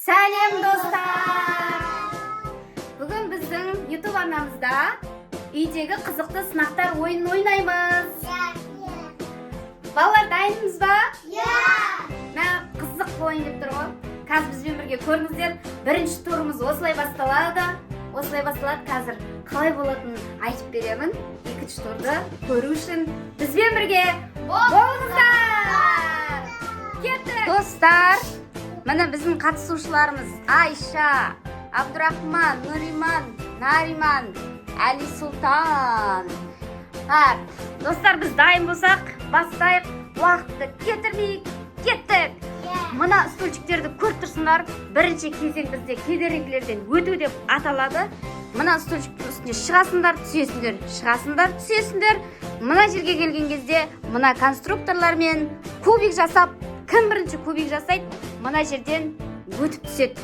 Сәлем достар! Бүгін біздің YouTube арнамызда үйдегі қызықты сынақтар ойынын ойнаймыз. Балалар, дайынсыз ба? Мә, қызық ойын деп тұр ғой. Қазір бізбен бірге көріңіздер. Бірінші турымыз осылай басталады. Қазір қалай болатынын айтып беремін. Екінші турды көру үшін бізбен бірге болыңыздар. Кеттік! Достар, міне біздің қатысушыларымыз Айша, Абдурахман, Нуриман, Нариман, Әли Сұлтан. Достар, біз дайын болсақ, бастайық. Уақытты кетірмейік, кеттік! Мына стульчиктерді көріп тұрсыңдар. Бірінші кезең бізде кедергілерден өту деп аталады. Мына стульчиктің үстіне шығасыңдар, түсесіңдер, шығасыңдар, түсесіңдер. Мына жерге келген кезде мына конструкторлармен кубик жасап, кім бірінші кубик жасайды, мына жерден өтіп түседі.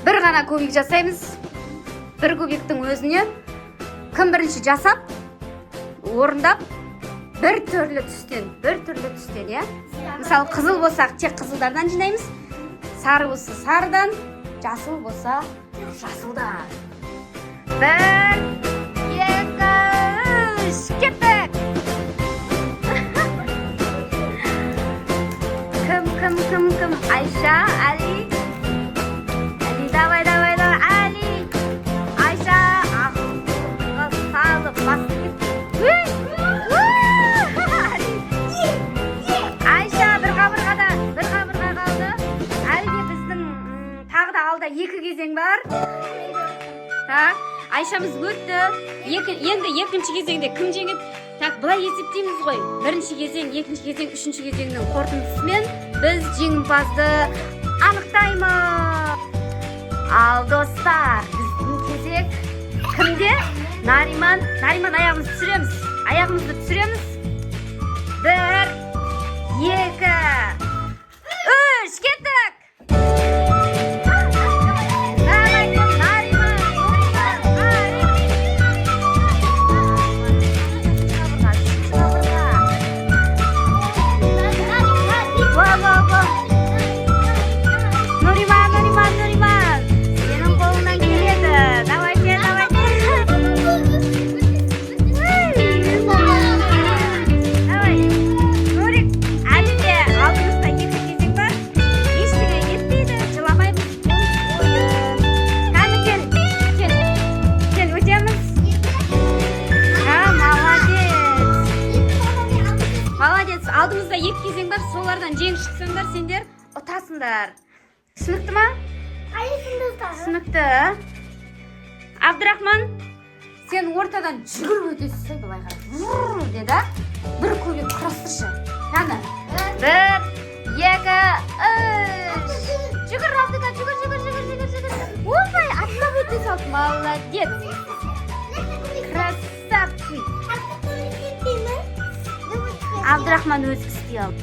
Бір ғана кубик жасаймыз. Бір кубиктің өзіне кім бірінші жасап, орындап, бір түрлі түстен, иә? Мысалы, қызыл болсақ, тек қызылдардан жинаймыз. Сары болса сарыдан, жасыл болса жасылдан. Бір, екі, үш, кеттік! Кім? Айша, Әли. Әли, давай, Әли. Айша, салып, басып кет. Екі кезең бар. Айшамыз өтті. Енді екінші кезеңде кім жеңеді? Бұлай есептейміз ғой. Бірінші кезең, екінші кезең, үшінші кезеңнің қорытындысымен біз жеңімпазды анықтаймыз. Ал достар, біздің кезек кімде? Нариман. Аяғымызды түсіреміз. Бір, екі, үш, кеттік! Алдымызда екі кезең бар, солардан жеңіп шықсаңдар, сендер ұтасыңдар. Түсінікті ма? Түсінікті. Абдурахман, сен ортадан жүгіріп өтесің, былай қарап. Деді, бір кубик құрастыршы. Кәні? Бір, екі, үш. Жүгір, Абдыға, жүгір. Опай, атлап өте салды. Молодец. Красавчик. Абдурахман өзі істей алды.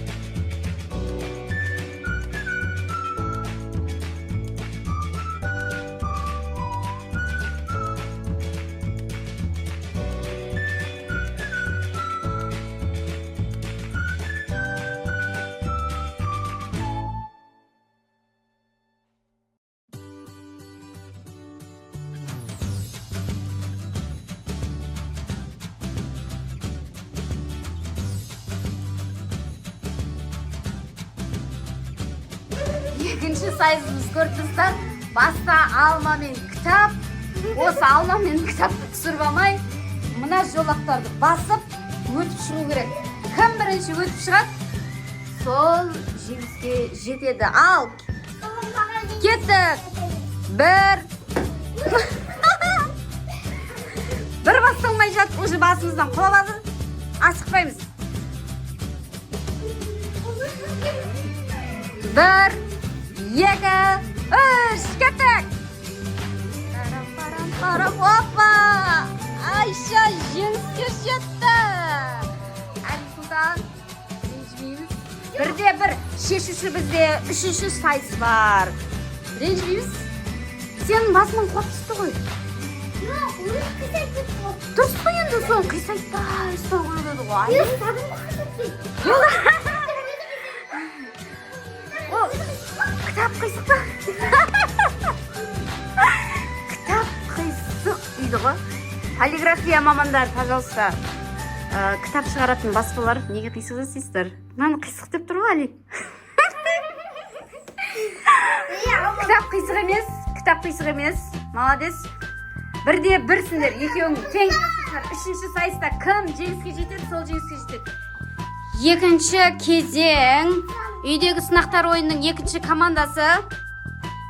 Екінші сайзымыз көріп тұрсыздар, баста алма мен кітап. Осы алма мен кітапты түсіріп алмай, мына жолақтарды басып, өтіп шығу керек. Кім бірінші өтіп шығады, сол жеңіске жетеді. Ал, кеттік! Бір басталмай жатып, уже басымыздан құлап асықпаймыз. Бір, екі, үш, кеттік! Опа! Айша жеңіске жетті! Әли Сұлтан, ренжімейміз. Бірде-бір шешуші бізде үшінші сайыс бар. Ренжімейміз. Сенің басынан қуап түсті ғой. Дұрыс қой енді соң қисайтпай ұстау қойды ғой. кітап қисық па? Кітап қисық дейді ғой. Полиграфия мамандар, пожалуйста. Кітап шығаратын баспалар неге қисық жасайсыздар? Мынаны қисық деп тұр ғой, Али. Кітап қисық емес. Молодец. Бірде бірсіңдер, екеуің тең жасайсыздар. Үшінші сайыста кім жеңіске жетеді, сол жеңіске жетеді. Екінші кезең, үйдегі сынақтар ойынның екінші командасы.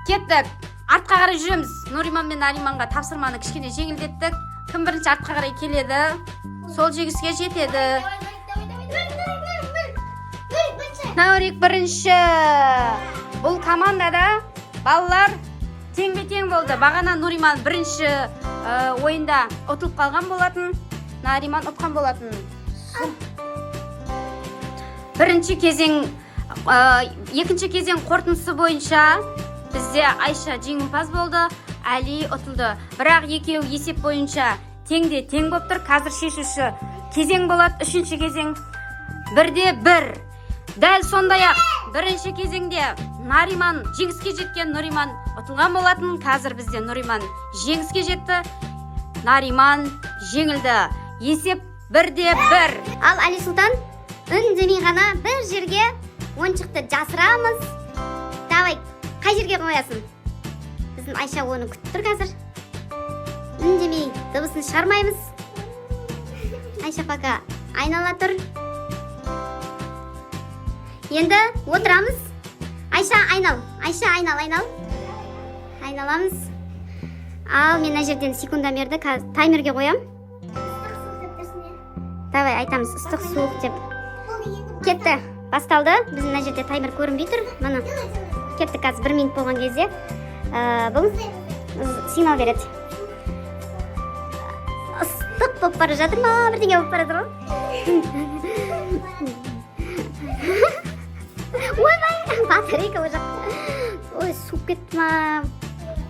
Кеттік. Артқа қарай жүреміз. Нуриман мен Нариманға тапсырманы кішкене жеңілдеттік. Кім бірінші артқа қарай келеді, сол жеңіске жетеді. Наурик бірінші. Бұл командада балалар тең-бе-тең болды. Бағана Нуриман бірінші ойында ұтылып қалған болатын, Нариман ұтқан болатын. Бірінші кезең, екінші кезең қорытындысы бойынша бізде Айша жеңімпаз болды, Али ұтылды. Бірақ екеу есеп бойынша теңде тең болып тұр. Қазір шешуші кезең болады. Үшінші кезең бірде бір. Дәл сондай-ақ бірінші кезеңде Нариман жеңіске жеткен, Нуриман ұтылған болатын. Қазір бізде Нуриман жеңіске жетті, Нариман жеңілді. Есеп бірде бір. Ал Али Сұлтан үндемей ғана бір жерге ойыншықты жасырамыз. Давай, қай жерге қоясың? Біздің Айша оны күтіп тұр қазір. Үндемей дыбысын шығармаймыз. Айша пока айнала тұр. Енді отырамыз. Айша айнал. Айша айнал. Айналамыз. Ал мен мына жерден секундомерді таймерге қоям. Давай айтамыз, ыстық суық деп. Кетті. Басталды. Біздің мына жерде таймер көрінбей тұр. Мына кетті қазір 1 минут болған кезде. Бұл сигнал береді. Ыстық болып бара жатыр ма? Бірдеңе болып бара жатыр ғой. Ойбай, батарейка ол жақ. Ой, суып кетті ма?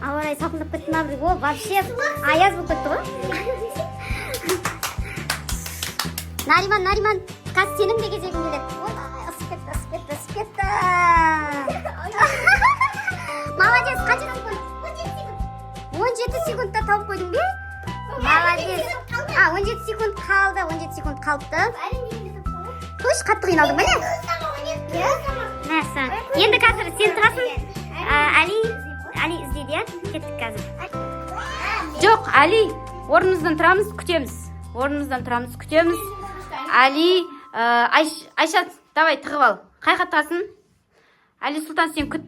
Ауа райы салқындап кетті ма? О, вообще аяз болып кетті ғой. Нариман, қазір сенің де кезегің келеді. Ой, ысып кетті. Молодец, қанша секунд? 17 секундта тауып қойдың бе? Молодец. 17 секунд қалыпты. Қош, қатты қиналдың ба не? Мәсі. Енді қазір сен тұрасың. Али іздейді, кеттік қазір. Жоқ, Али, орнымыздан тұрамыз, күтеміз. Али, Айша, давай тығып ал. Қай қаттасың? Али Сұлтан, сен күт.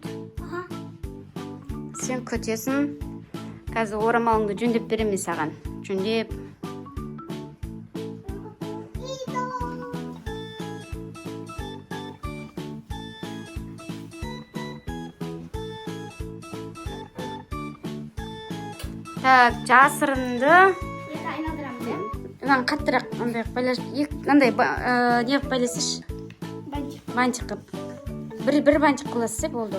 Сен күтесің. Қазір орамалыңды жөндеп беремін саған. Жөндеп. Так, жасырынды. Мынаны қаттырақ, андай не байласыш. Бантик қып. Бір бантик қыласы болды.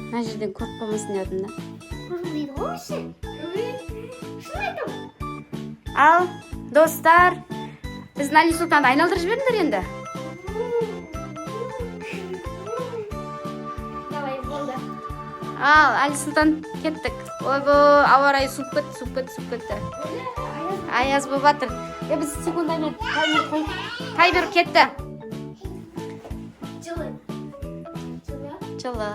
Мына жерден көріп қалмасын дедім да. Ал, достар, біздің Али Сұлтанды айналдырып жіберіңдер енді. Ал, Али Сұлтан, кеттік. Ойбо, ауа райы суып кетті. Аяз болып жатыр. Біз секундаймен таймер кетті. Жылы.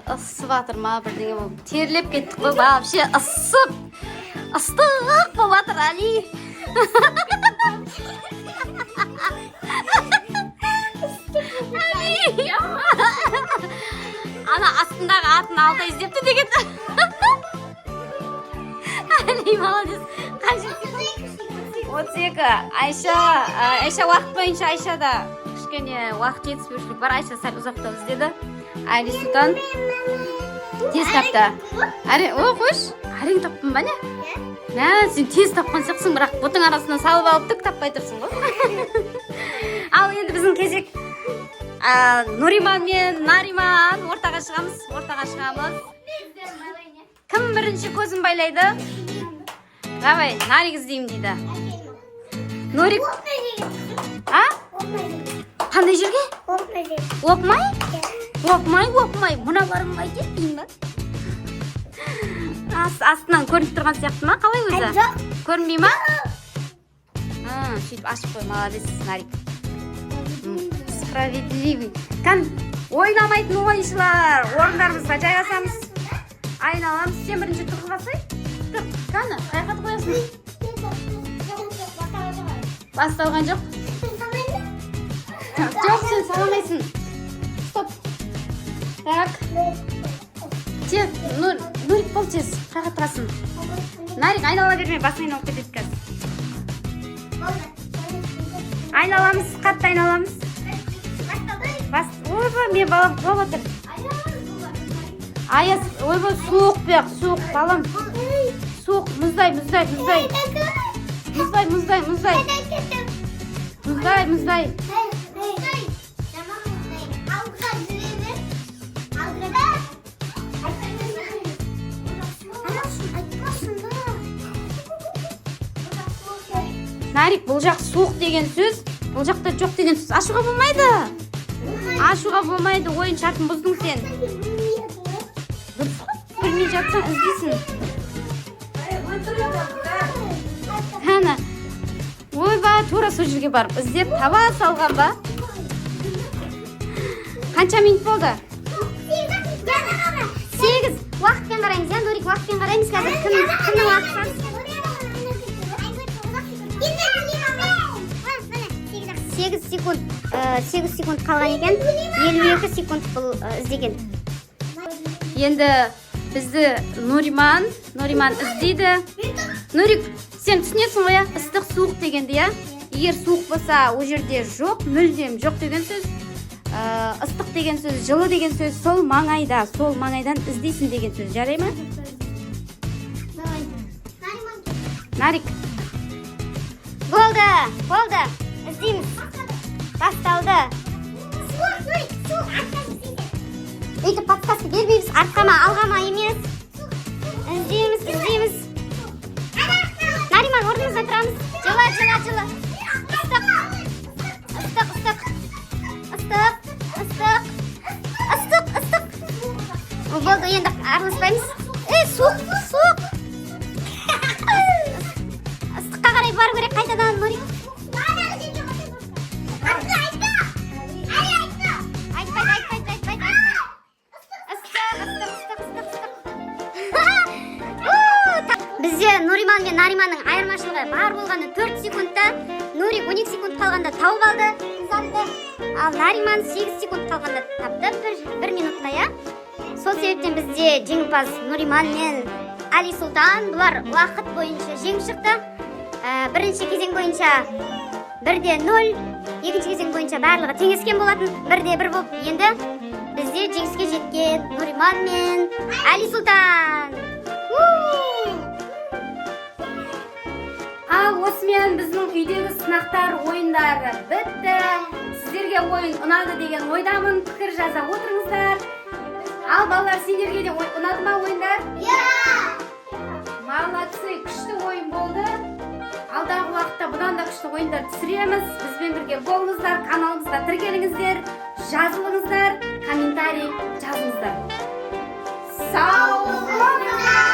Ысып жатыр ма, бірдеңе болып. Терлеп кеттік қой, вообще ыстық болып жатыр, Али. Ана астындағы атын алда іздепті деген. Али, молодец. 32. Айша уақыт бойынша Айшада кішкене уақыт жетіспеушілік бар. Айша сәл ұзақтау іздеді. Али Сұлтан тез тапты. О, қош. Әрең таппын ба не? Сен тез тапқан сияқтысың, бірақ бұтың арасынан салып алып түк таппай тұрсың ғой. Ал енді біздің кезек. Нуриман мен Нариман ортаға шығамыз. Кім бірінші көзін байлайды? Давай, Нарик іздеймін дейді. Нурик. Қандай жерге? Оқымай. Оқымай. Мыналарың қайтеді дейін ба? Астынан көрініп тұрған сияқты ма? Қалай өзі? Жоқ. Көрінбей ма? Сөйтіп ашып қой, молодец, Нарик. Справедливый. Кән, ойнамайтын ойыншылар. Орындарымызға жайғасамыз. Айналамыз. Сен бірінші тұрғыз басай. Тұр, кәні, қайқат қоясың. Басталған жоқ. Жоқ, сен саламайсың. Стоп. Так. Тез, Нурик бол тез. Қайқат тұрасың. Нарик, айнала берме, басын айналып кетеді қазір. Айналамыз, қатты айналамыз. Ойбай, мен балам құлап отыр. Аяз, ойбай, суық бек, суық, балам. Суық, мұздай. Мұздай. Нарик, бұл жақ суық деген сөз, бұл жақта жоқ деген сөз. Ашуға болмайды, ойын шартын бұздың сен. Дұрыс қой, білмей жатсаң іздейсің. Қана, ойба, тура сол жерге барып, іздеп таба салған ба? Қанша минут болды? 8. Уақытпен қараймыз, я, Нурик, уақытпен қараймыз қазір. Кімнің уақыты? 8 секунд. 8 секунд қалған екен. 52 секунд бұл іздеген. Енді бізді Нуриман іздейді. Нурик, сен түсінесің ғой, ыстық суық дегенді, я? Егер суық болса, о жерде жоқ, мүлдем жоқ деген сөз. Ыстық деген сөз, жылы деген сөз, сол маңайдан іздейсің деген сөз. Жарай ма? Нарик. Болды. Іздейміз. Басталды. Өйтіп подсказка бермейміз, артқама, алғама емес. Іздейміз. Нариман, орнымызда тұрамыз. Жылы. Ыстық. Болды, енді араласпаймыз. Суық. Ыстыққа қарай бару керек, қайтадан, Нурик. Бізде Нуриман мен Нариманның айырмашылығы бар болғаны 4 секундта. Нурик 12 секунд қалғанда тауып алды. Ал Нариман 8 секунд қалғанда тапты, 1 минутта, я? Сол себептен бізде жеңімпаз Нуриман мен Али Султан. Бұлар уақыт бойынша жеңіп шықты. Бірінші кезең бойынша 1-0, екінші кезең бойынша барлығы теңескен болатын, 1-1 болып, енді бізде жеңіске жеткен Нуриман мен Али Султан. Ал осымен біздің үйдегі сынақтар ойындары бітті. Сіздерге ойын ұнады деген ойдамын, пікір жаза отырыңыздар. Ал балалар, сендерге де ұнады ма ойындар? Молодцы, күшті ойын болды. Алдағы уақытта бұдан да күшті ойындар түсіреміз. Бізбен бірге болыңыздар, каналымызға тіркеліңіздер, жазылыңыздар, комментарий жазыңыздар. Сау болыңыздар!